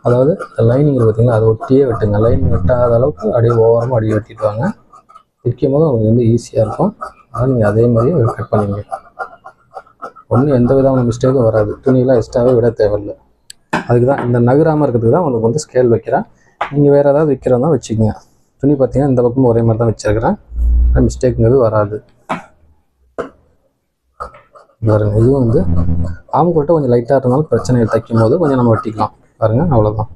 அதாவது லைனிங் பார்த்தீங்களா, அதை ஒட்டியே வெட்டுங்க. லைனிங் வெட்டாத அளவுக்கு அப்படியே ஓரமாக அப்படியே வெட்டிட்டு வாங்க. தைக்கும் போது உங்களுக்கு வந்து ஈஸியாக இருக்கும். ஆனால் நீங்கள் அதே மாதிரியே கட் பண்ணிங்க. ஒன்றும் எந்த விதமான மிஸ்டேக்கும் வராது. துணியெல்லாம் எக்ஸ்ட்ராவே விட தேவையில்லை. அதுக்கு தான் இந்த நகராமல் இருக்கிறதுக்கு தான் உங்களுக்கு வந்து ஸ்கேல் வைக்கிறேன். நீங்கள் வேறு ஏதாவது வைக்கிறதா வச்சுக்கோங்க. துணி பார்த்தீங்கன்னா இந்த பக்கமும் ஒரே மாதிரி தான் வச்சுருக்கிறேன். மிஸ்டேக்குங்கிறது வராது. பாருங்க, இதுவும் வந்து ஆம்கோட்டை கொஞ்சம் லைட்டாக இருந்தாலும் பிரச்சனை இல்லை. தைக்கும் போது கொஞ்சம் நம்ம வெட்டிக்கலாம். பாருங்க, அவ்வளோதான்.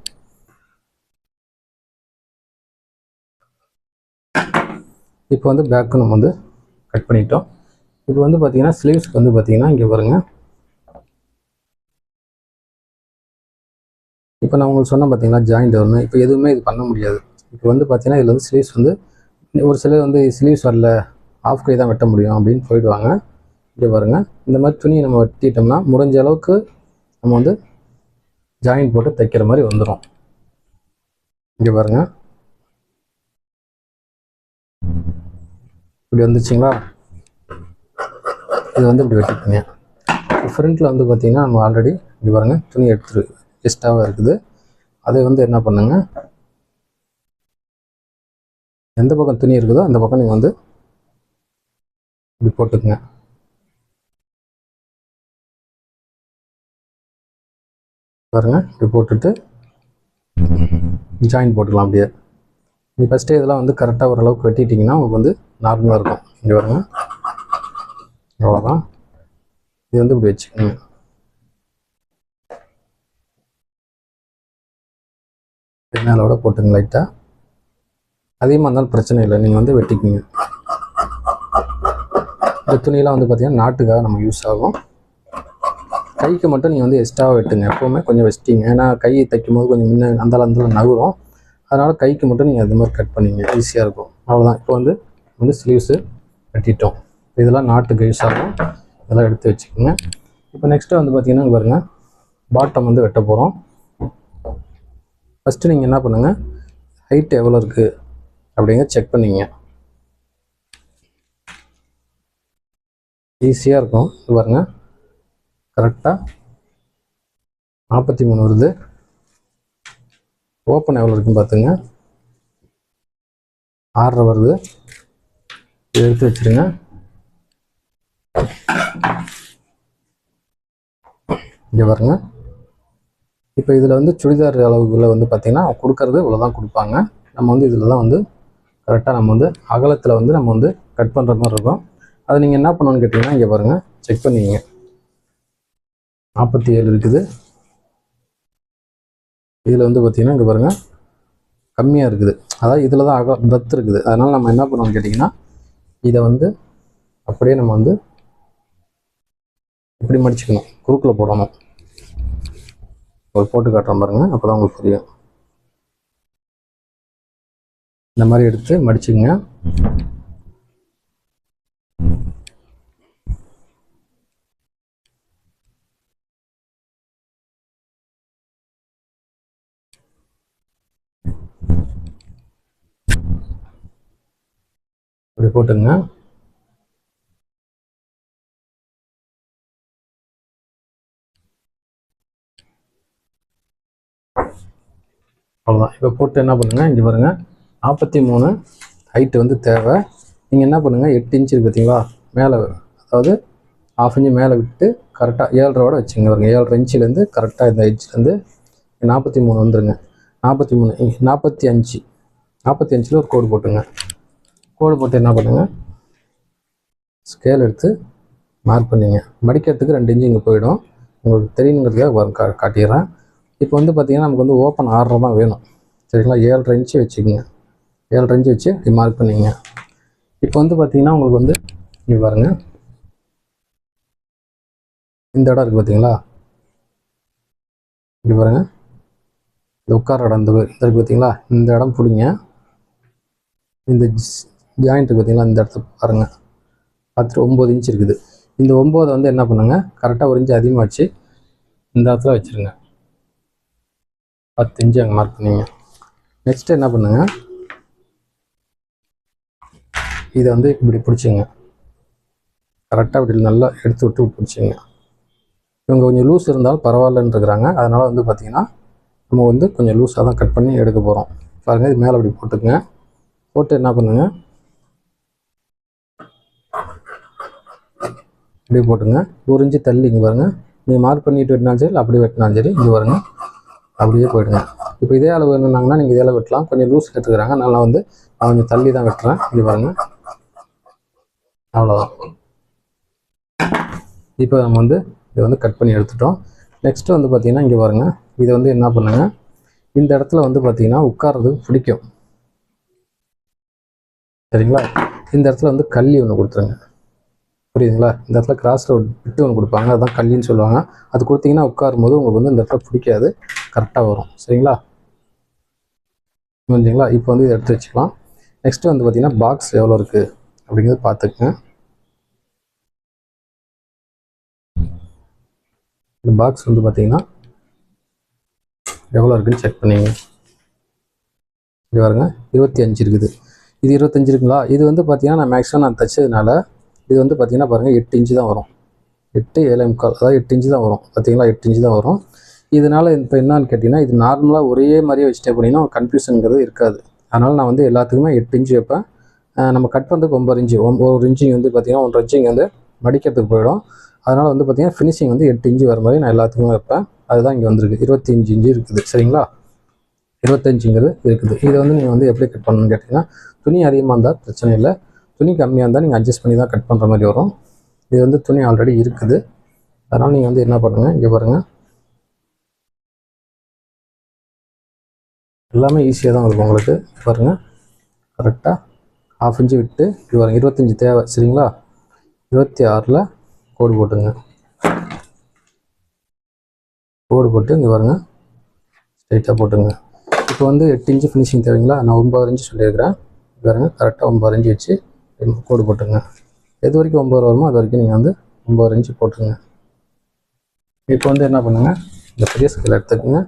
இப்போ வந்து பேக்கு நம்ம வந்து கட் பண்ணிட்டோம். இப்போ வந்து பார்த்தீங்கன்னா ஸ்லீவ்ஸ்க்கு வந்து பார்த்தீங்கன்னா இங்கே பாருங்க, இப்போ நான் உங்களுக்கு சொன்னேன் பார்த்தீங்கன்னா ஜாயிண்ட் வரணும். இப்போ எதுவுமே இது பண்ண முடியாது. இப்போ வந்து பார்த்தீங்கன்னா இதில் வந்து ஸ்லீவ்ஸ் வந்து ஒரு சிலர் வந்து ஸ்லீவ்ஸ் வரல, ஆஃப் கை தான் வெட்ட முடியும் அப்படின்னு போயிடுவாங்க. இங்கே பாருங்கள், இந்த மாதிரி துணியை நம்ம வெட்டிட்டோம்னா முடிஞ்ச அளவுக்கு நம்ம வந்து ஜாயின் போட்டு தைக்கிற மாதிரி வந்துடும். இங்கே பாருங்கள், இப்படி வந்துச்சுங்களா? இது வந்து இப்படி வெட்டிக்கோங்க. ஃப்ரண்ட்டில் வந்து பார்த்தீங்கன்னா நம்ம ஆல்ரெடி இங்கே பாருங்கள் துணி எடுத்துரு எக்ஸ்ட்ராவாக இருக்குது. அதை வந்து என்ன பண்ணுங்க, எந்த பக்கம் துணி இருக்குதோ அந்த பக்கம் நீங்கள் வந்து இப்படி போட்டுக்குங்க. பாருங்க, இப்படி போட்டுட்டு ஜாயின் போட்டுக்கலாம். அப்படியே நீ ஃபஸ்ட்டே இதெல்லாம் வந்து கரெக்டாக ஓரளவுக்கு வெட்டிட்டிங்கன்னா உங்களுக்கு வந்து நார்மலாக இருக்கும். இங்கே பாருங்க, அவ்வளோதான். இது வந்து இப்படி வச்சுக்கோங்க. மேலோட போட்டுங்க லைட்டாக. அதிகமாக இருந்தாலும் பிரச்சனை இல்லை, நீங்கள் வந்து வெட்டிக்குங்க. இந்த துணியெல்லாம் வந்து பார்த்தீங்கன்னா நாட்டுக்காக நம்ம யூஸ் ஆகும். கைக்கு மட்டும் நீங்கள் வந்து எக்ஸ்ட்ராவாக வெட்டுங்க. எப்போவுமே கொஞ்சம் வச்சிட்டிங்க, ஏன்னா கை தைக்கும் போது கொஞ்சம் முன்ன அந்த நகரும். அதனால் கைக்கு மட்டும் நீங்கள் அது மாதிரி கட் பண்ணிங்க, ஈஸியாக இருக்கும். அவ்வளோதான். இப்போ வந்து ஸ்லீவ்ஸு வெட்டிட்டோம். இதெல்லாம் நாட்டுக்கு யூஸ் ஆகும், இதெல்லாம் எடுத்து வச்சுக்கோங்க. இப்போ நெக்ஸ்ட்டு வந்து பார்த்தீங்கன்னா பாருங்கள், பாட்டம் வந்து வெட்ட போகிறோம். ஃபஸ்ட்டு நீங்கள் என்ன பண்ணுங்கள், ஹைட் எவ்வளோ இருக்குது அப்படிங்க செக் பண்ணிங்க. ஈஸியாக இருக்கும். இது பாருங்கள், கரெக்டாக 43 வருது. ஓப்பன் எவ்வளோ இருக்குன்னு பார்த்துங்க, 6.5 வருது. இதை எடுத்து வச்சுருங்க. இங்கே பாருங்க, இப்போ இதில் வந்து சுடிதார் அளவுக்குள்ள வந்து பார்த்திங்கன்னா கொடுக்கறது இவ்வளோ தான் கொடுப்பாங்க. நம்ம வந்து இதில் தான் வந்து கரெக்டாக நம்ம வந்து அகலத்தில் வந்து நம்ம வந்து கட் பண்ணுற மாதிரி இருக்கும். அதை நீங்கள் என்ன பண்ணணும்னு கேட்டிங்கன்னா இங்கே பாருங்கள், செக் பண்ணிங்க. 47 இருக்குது. இதில் வந்து பார்த்திங்கன்னா இங்கே பாருங்கள் கம்மியாக இருக்குது. அதாவது இதில் தான் பிரெத் இருக்குது. அதனால் நம்ம என்ன பண்ணணும்னு கேட்டிங்கன்னா இதை வந்து அப்படியே நம்ம வந்து இப்படி மடிச்சுக்கணும், குறுக்கில் போடணும். ஒரு போட்டு காட்டுறோம் பாருங்கள், அப்போ தான் உங்களுக்கு புரியும். இந்த மாதிரி எடுத்து மடிச்சுங்க. இப்படி போட்டுங்க. அவ்வளோதான். இப்போ போட்டு என்ன பண்ணுங்கள், இங்கே பாருங்கள் 43 ஹைட்டு வந்து தேவை. நீங்கள் என்ன பண்ணுங்கள், 8 இன்ச்சு இருக்குது பார்த்தீங்களா மேலே, அதாவது 1/2 இன்ச்சு மேலே விட்டு கரெக்டாக 7.5 வச்சுங்க. பாருங்க 7.5 இன்ச்சிலேருந்து கரெக்டாக இந்த எட்ஜ்லேருந்து 43 வந்துருங்க. 43 45 45ல் ஒரு கோடு போட்டுங்க. கோடு போட்டு என்ன பண்ணுங்கள், ஸ்கேல் எடுத்து மார்க் பண்ணிங்க. மடிக்கிறதுக்கு 2 இன்ச்சு இங்கே போயிடும், உங்களுக்கு தெரியணுங்கிறதுக்காக காட்டிடுறேன். இப்போ வந்து பார்த்திங்கன்னா நமக்கு வந்து ஓப்பன் 6.5 தான் வேணும் சரிங்களா. 7.5 இன்ச்சு வச்சுக்கோங்க. 7.5 இன்ச்சு வச்சு இப்படி மார்க் பண்ணிங்க. இப்போ வந்து பார்த்திங்கன்னா உங்களுக்கு வந்து இங்கே பாருங்கள், இந்த இடம் இருக்குது பார்த்தீங்களா, இங்கே பாருங்கள் இந்த உட்கார இடம் இந்த இருக்குது பார்த்தீங்களா, இந்த இடம் பிடிங்க. இந்த ஜாயிண்ட் இருக்குது பார்த்தீங்களா, இந்த இடத்துல பாருங்கள் பார்த்துட்டு 9 இன்ச்சு இருக்குது. இந்த 9 வந்து என்ன பண்ணுங்க, கரெக்டாக 1 இன்ச்சு அதிகமாக வச்சு இந்த இடத்துல வச்சுருங்க. 10 இன்ச்சு அங்கே மார்க் பண்ணிங்க. நெக்ஸ்ட்டு என்ன பண்ணுங்க, இதை வந்து இப்படி பிடிச்சிங்க. கரெக்டாக இப்படி நல்லா எடுத்து விட்டு பிடிச்சிங்க. இவங்க கொஞ்சம் லூஸ் இருந்தாலும் பரவாயில்லன்னு இருக்கிறாங்க. அதனால் வந்து பார்த்திங்கன்னா நம்ம வந்து கொஞ்சம் லூஸாக தான் கட் பண்ணி எடுக்க போகிறோம். பாருங்கள், இது மேலே இப்படி போட்டுக்குங்க. போட்டு என்ன பண்ணுங்க, இப்படி போட்டுங்க. 1 இன்ச்சு தள்ளி இங்கே பாருங்கள், நீங்கள் மார்க் பண்ணிட்டு வெட்டினாலும் சரி, அப்படியே வெட்டினாலும் சரி, இங்கே பாருங்க அப்படியே போயிடுங்க. இப்போ இதே அளவு வேணுன்னாங்கன்னா நீங்கள் இதே அளவு வெட்டலாம். கொஞ்சம் லூஸ் எடுத்துக்கிறாங்க, அதனால் வந்து கொஞ்சம் தள்ளி தான் வெட்டுறேன். இங்கே பாருங்கள், அவ்வளோதான். இப்போ நம்ம வந்து இதை வந்து கட் பண்ணி எடுத்துட்டோம். நெக்ஸ்ட்டு வந்து பார்த்திங்கன்னா இங்கே பாருங்கள், இதை வந்து என்ன பண்ணுங்கள், இந்த இடத்துல வந்து பார்த்திங்கன்னா உட்கார்றதுக்கு பிடிக்கும் சரிங்களா. இந்த இடத்துல வந்து கல்லி ஒன்று கொடுத்துருங்க, புரியுதுங்களா. இந்த இடத்துல கிராஸில் ஒரு பிட்டு ஒன்று கொடுப்பாங்க, அதுதான் கல்லின்னு சொல்லுவாங்க. அது கொடுத்தீங்கன்னா உட்காரும் போது உங்களுக்கு வந்து இந்த இடத்துல பிடிக்காது, கரெக்டாக வரும் சரிங்களா. புரிஞ்சுங்களா. இப்போ வந்து இதை எடுத்து வச்சுக்கலாம். நெக்ஸ்ட்டு வந்து பார்த்திங்கன்னா பாக்ஸ் எவ்வளோ இருக்குது அப்படிங்கிறது பார்த்துக்குங்க. இந்த பாக்ஸ் வந்து பார்த்திங்கன்னா எவ்வளோ இருக்குதுன்னு செக் பண்ணிங்க. இது பாருங்க 25 இருக்குது. இது 25 இருக்குங்களா. இது வந்து பார்த்திங்கன்னா நான் மேக்ஸிமம் நான் தைச்சதுனால இது வந்து பார்த்திங்கன்னா பாருங்கள் 8 இன்ச்சு தான் வரும். 8 7.25, அதாவது 8 இன்ச்சு தான் வரும் பார்த்திங்களா. 8 இன்ச்சு தான் வரும். இதனால் இப்போ என்னன்னு கேட்டிங்கன்னா, இது நார்மலாக ஒரே மாதிரியே வச்சுட்டே போனீங்கன்னா கன்ஃபியூஷனுங்கிறது இருக்காது. அதனால் நான் வந்து எல்லாத்துக்குமே 8 இன்ச்சு வைப்பேன். நம்ம கட் பண்ணுறதுக்கு 9 இன்ச்சு, 1 இன்ச்சு வந்து பார்த்திங்கன்னா 1.5 இன்ச்சு வந்து மடிக்கிறதுக்கு போயிடும். அதனால் வந்து பார்த்திங்கன்னா ஃபினிஷிங் வந்து 8 இன்ச்சு வர மாதிரி நான் எல்லாத்துக்குமே வைப்பேன். அதுதான் இங்கே வந்துருக்கு. 25 இன்ச்சு இருக்குது சரிங்களா. 25ங்கிறது இருக்குது. இதை வந்து நீங்கள் வந்து எப்படி கட் பண்ணணும்னு கேட்டிங்கன்னா, துணி அதிகமாக இருந்தால் பிரச்சனை இல்லை, துணி கம்மியாக இருந்தால் நீங்கள் அட்ஜஸ்ட் பண்ணி தான் கட் பண்ணுற மாதிரி வரும். இது வந்து துணி ஆல்ரெடி இருக்குது, அதனால் நீங்கள் வந்து என்ன பண்ணுங்கள், இங்கே பாருங்கள் எல்லாமே ஈஸியாக தான் இருக்கும் உங்களுக்கு. பாருங்கள் கரெக்டாக 1/2 இன்ச்சு விட்டு இது பாருங்கள் 25 தேவை சரிங்களா. 26ல் கோடு போட்டுங்க. கோடு போட்டு இங்கே பாருங்கள் ஸ்ட்ரைட்டாக போட்டுங்க. இப்போ வந்து 8 இன்ச்சு ஃபினிஷிங் தேவைங்களா. நான் 9 இன்ச்சு சொல்லியிருக்கிறேன். பாருங்க கரெக்டாக 9 இன்ச்சு வச்சு கோடு போட்டுங்க. எது வரைக்கும் 9 வருமோ அது வரைக்கும் நீங்கள் வந்து 9 இன்ச்சு போட்டுருங்க. இப்போ வந்து என்ன பண்ணுங்கள், இந்த பெரிய ஸ்கேல் எடுத்துக்கோங்க.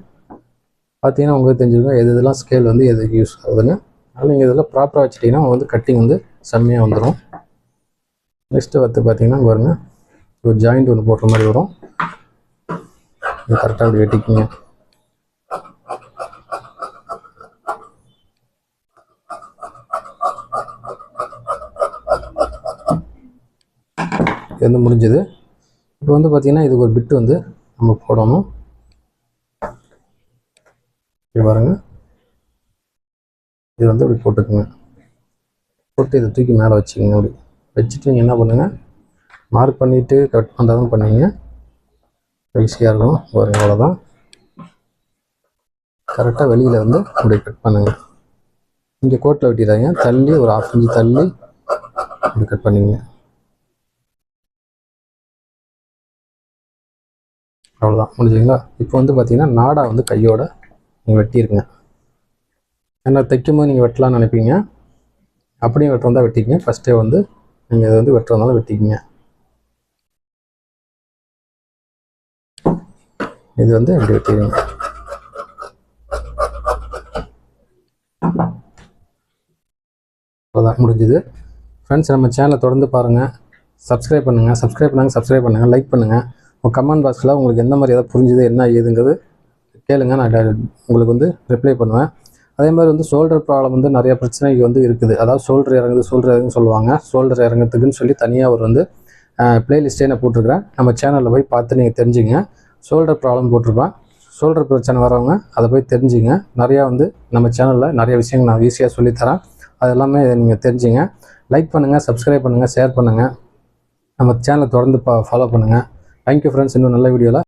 பார்த்தீங்கன்னா உங்களுக்கு தெரிஞ்சுக்கோங்க எது இதெல்லாம் ஸ்கேல் வந்து எதுக்கு யூஸ் ஆகுதுன்னு. அதனால் நீங்கள் இதெல்லாம் ப்ராப்பராக வச்சுட்டிங்கன்னா வந்து கட்டிங் வந்து செம்மையாக வந்துடும். நெக்ஸ்ட்டு வந்து பார்த்தீங்கன்னா பாருங்கள் ஒரு ஜாயிண்ட் ஒன்று போடுற மாதிரி வரும். இது கரெக்டாக அப்படி வெட்டிக்கிங்க. இது வந்து முடிஞ்சது. இப்போ வந்து பார்த்திங்கன்னா இதுக்கு ஒரு பிட்டு வந்து நம்ம போடணும். இது பாருங்க, இது வந்து அப்படி போட்டுக்குங்க. போட்டு இதை தூக்கி மேலே வச்சுக்கோங்க. அப்படி வச்சுட்டு நீங்கள் என்ன பண்ணுங்கள், மார்க் பண்ணிவிட்டு கட் பண்ணுறதும் பண்ணுவீங்க, ஈஸியாக இருக்கும். பாருங்க அவ்வளோதான். கரெக்டாக வெளியில் வந்து அப்படி கட் பண்ணுங்கள். இங்கே கோட்டில் வெட்டிடுறாங்க, தள்ளி ஒரு 1/2 இன்ச்சு தள்ளி அப்படி கட் பண்ணிங்க. அவ்வளோதான், முடிஞ்சுங்களா. இப்போ வந்து பார்த்தீங்கன்னா நாடா வந்து கையோட நீங்கள் வெட்டியிருக்குங்க. ஏன்னா தைக்கும்போது நீங்கள் வெட்டலாம்னு நினைப்பீங்க, அப்படியும் வெட்டுறதா வெட்டிக்கிங்க. ஃபஸ்ட்டே வந்து நீங்கள் இதை வந்து வெட்டுறதுனால வெட்டிக்கிங்க. இது வந்து அப்படி வெட்டிடுங்க. அவ்வளோதான், முடிஞ்சுது. ஃப்ரெண்ட்ஸ், நம்ம சேனலை தொடர்ந்து பாருங்கள், சப்ஸ்கிரைப் பண்ணுங்கள், லைக் பண்ணுங்கள். உங்கள் கமெண்ட் பாக்ஸில் உங்களுக்கு எந்த மாதிரி எதாவது புரிஞ்சுது என்ன ஏதுங்கிறது கேளுங்க, நான் உங்களுக்கு வந்து ரிப்ளை பண்ணுவேன். அதே மாதிரி வந்து ஷோல்டர் ப்ராப்ளம் வந்து நிறைய பிரச்சனை வந்து இருக்குது. அதாவது ஷோல்டர் இறங்குதுன்னு சொல்லுவாங்க. ஷோல்டர் இறங்குறதுக்குன்னு சொல்லி தனியாக அவர் வந்து பிளேலிஸ்ட்டே நான் போட்டிருக்கிறேன். நம்ம சேனலில் போய் பார்த்து நீங்கள் தெரிஞ்சுங்க. ஷோல்டர் ப்ராப்ளம் போட்டிருப்பேன். ஷோல்டர் பிரச்சனை வரவங்க அதை போய் தெரிஞ்சுங்க. நிறையா வந்து நம்ம சேனலில் நிறைய விஷயங்கள் நான் ஈஸியாக சொல்லித்தரேன். அது எல்லாமே நீங்கள் தெரிஞ்சுங்க. லைக் பண்ணுங்கள், சப்ஸ்கிரைப் பண்ணுங்கள், ஷேர் பண்ணுங்கள். நம்ம சேனலை தொடர்ந்து ஃபாலோ பண்ணுங்கள். Thank you friends. இன்னும் நல்ல வீடியோவில்